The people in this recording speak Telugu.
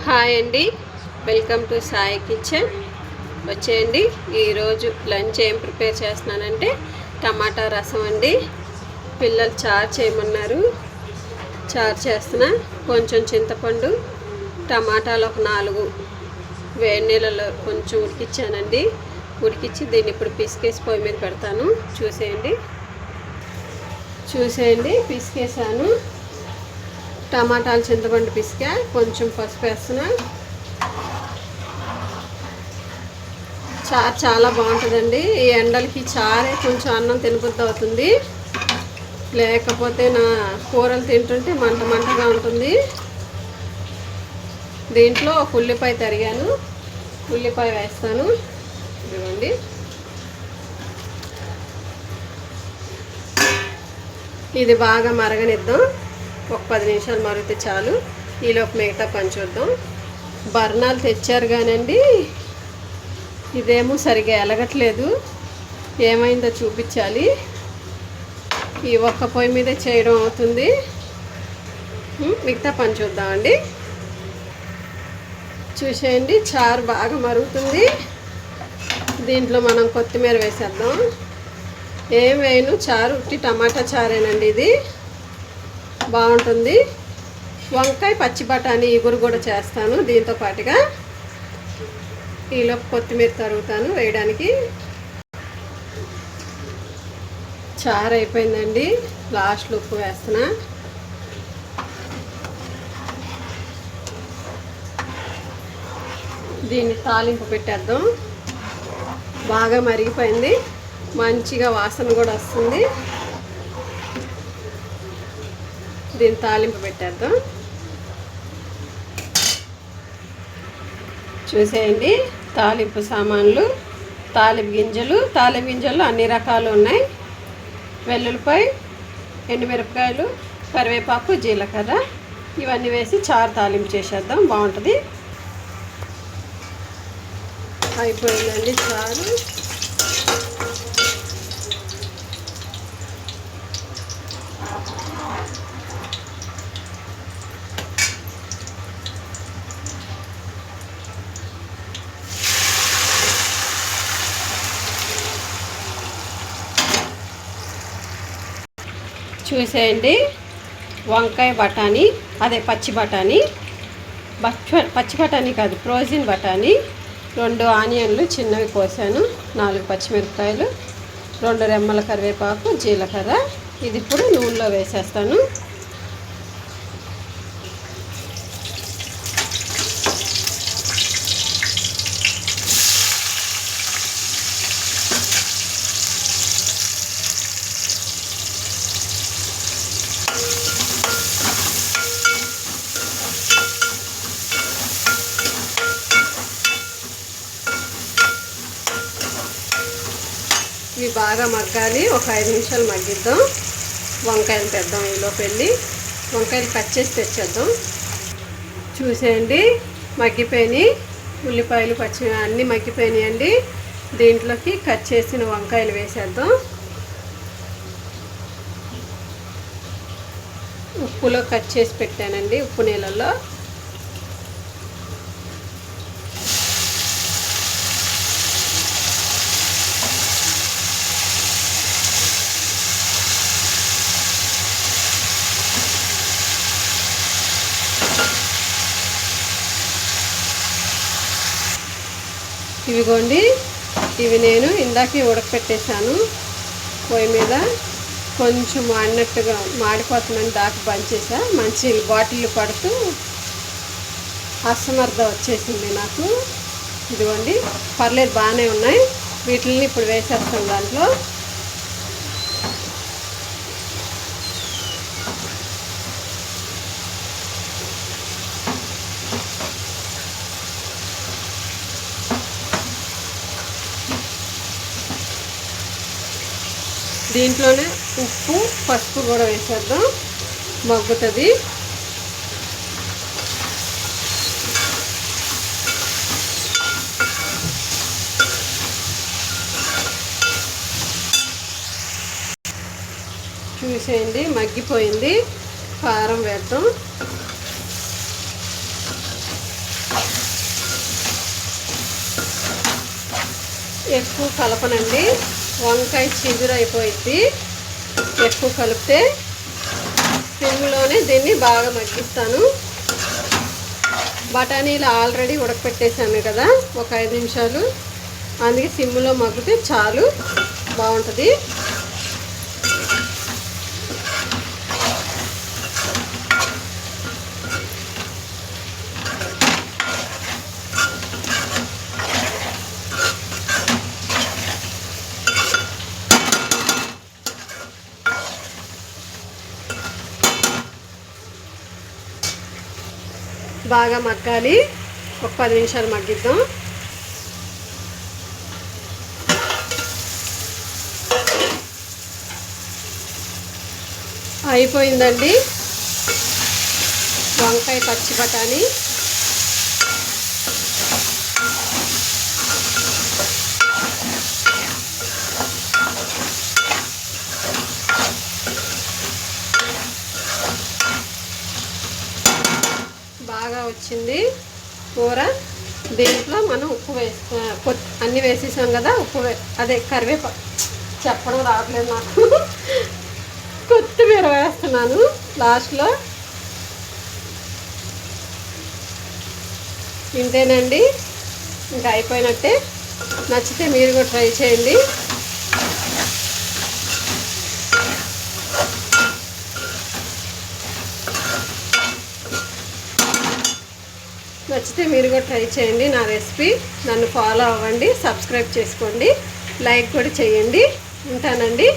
హాయ్ అండి, వెల్కమ్ టు సాయి కిచెన్. వచ్చేయండి. ఈరోజు లంచ్ ఏం ప్రిపేర్ చేస్తున్నానంటే టమాటా రసం అండి. పిల్లలు చారు చేయమన్నారు, చారు చేస్తున్నా. కొంచెం చింతపండు, టమాటాలు ఒక 4 వేడి నీళ్ళలో కొంచెం ఉడికించానండి. ఉడికించి దీన్ని ఇప్పుడు పిసికేసి పొయ్యి మీద పెడతాను. చూసేయండి పిసికేసాను. టమాటాలు, చింతపండు పిసికా, కొంచెం పసుపు వేస్తున్నా. చారు చాలా బాగుంటుందండి. ఈ ఎండలకి చారే కొంచెం అన్నం తినబుద్ధి అవుతుంది, లేకపోతే నా కూరలు తింటుంటే మంటగా ఉంటుంది. దీంట్లో ఒక ఉల్లిపాయ తరిగాను, ఉల్లిపాయ వేస్తాను. ఇదిగోండి. ఇది బాగా మరగనిద్దాం. ఒక 10 నిమిషాలు మరిగితే చాలు. ఈలోపు మిగతా పని చూద్దాం. బర్నాలు తెచ్చారు కానండి, ఇదేమో సరిగా ఎలగట్లేదు. ఏమైందో చూపించాలి. ఈ ఒక్క పొయ్యి మీదే చేయడం అవుతుంది. మిగతా పని చూద్దామండి. చూసేయండి, చారు బాగా మరుగుతుంది. దీంట్లో మనం కొత్తిమీర వేసేద్దాం. ఏం వేయను, చారు ఉట్టి టమాటా చారేనండి. ఇది బాగుంటుంది. వంకాయ, పచ్చి బఠానీ ఇగురు కూడా చేస్తాను దీంతో పాటుగా. ఈలోపు కొత్తిమీర తరుగుతాను వేయడానికి. చారు అయిపోయిందండి. లాస్ట్లో ఉప్పు వేస్తున్నా. దీన్ని తాలింపు పెట్టేద్దాం. బాగా మరిగిపోయింది, మంచిగా వాసన కూడా వస్తుంది. దీన్ని తాలింపు పెట్టేద్దాం. చూసేయండి, తాలింపు సామాన్లు, తాలింపు గింజలు అన్ని రకాలు ఉన్నాయి. వెల్లుల్లిపాయ, ఎండుమిరపకాయలు, కరివేపాకు, జీలకర్ర ఇవన్నీ వేసి చారు తాలింపు చేసేద్దాం. బాగుంటుంది. అయిపోయిందండి చారు. చూసేయండి, వంకాయ బఠానీ, అదే పచ్చి బఠానీ కాదు, ఫ్రోజన్ బఠానీ, 2 ఆనియన్లు చిన్నవి కోసాను, 4 పచ్చిమిరపకాయలు, 2 రెమ్మల కరివేపాకు, జీలకర్ర. ఇది ఇప్పుడు నూనెలో వేసేస్తాను. ఇవి బాగా మగ్గాలి. ఒక 5 నిమిషాలు మగ్గిద్దాం. వంకాయలు తెద్దాం. ఈలోపు వెళ్ళి వంకాయలు కట్ చేసి తెచ్చేద్దాం. చూసేయండి, మగ్గిపోయినాయి. ఉల్లిపాయలు, అన్నీ మగ్గిపోయినాయి అండి. దీంట్లోకి కట్ చేసిన వంకాయలు వేసేద్దాం. ఉప్పులో కట్ చేసి పెట్టానండి, ఉప్పు నీళ్ళల్లో. ఇవిగోండి, ఇవి నేను ఇందాకే ఉడకపెట్టేశాను పొయ్యి మీద. కొంచెం అన్నట్టుగా మాడిపోతుందని దాకా బంచేసా. మంచి బాటిల్ పడుతూ అసమర్థ వచ్చేసింది నాకు. ఇదిగోండి, పర్లేదు, బాగానే ఉన్నాయి. వీటిని ఇప్పుడు వేసేస్తాం దాంట్లో. దీంట్లోనే ఉప్పు, పసుపు కూడా వేసేద్దాం, మగ్గుతుంది. చూసేయండి, మగ్గిపోయింది. కారం వేద్దాం. ఎక్కువ కలపనండి, వంకాయ చిగురైపోయింది. ఎక్కువ కలిపితే సిమ్లోనే దీన్ని బాగా మగ్గిస్తాను. బఠానీలు ఆల్రెడీ ఉడకపెట్టేసాను కదా ఒక 5 నిమిషాలు, అందుకే సిమ్లో మగ్గితే చాలు, బాగుంటుంది. బాగా మగ్గాలి, ఒక 10 నిమిషాలు మగ్గిద్దాం. అయిపోయిందండి వంకాయ పచ్చి బఠానీ. బాగా వచ్చింది కూర. దీంట్లో మనం ఉప్పు అన్నీ వేసేసాం కదా, అదే కరివేపాకు చెప్పడం రావట్లేదు నాకు, కొత్తిమీర వేస్తున్నాను లాస్ట్లో. ఇంతేనండి, ఇంకా అయిపోయినట్టే. నచ్చితే మీరు కూడా ట్రై చేయండి. నా రెసిపీ. నన్ను ఫాలో అవ్వండి, సబ్స్క్రైబ్ చేసుకోండి, లైక్ కూడా చేయండి. ఉంటానండి.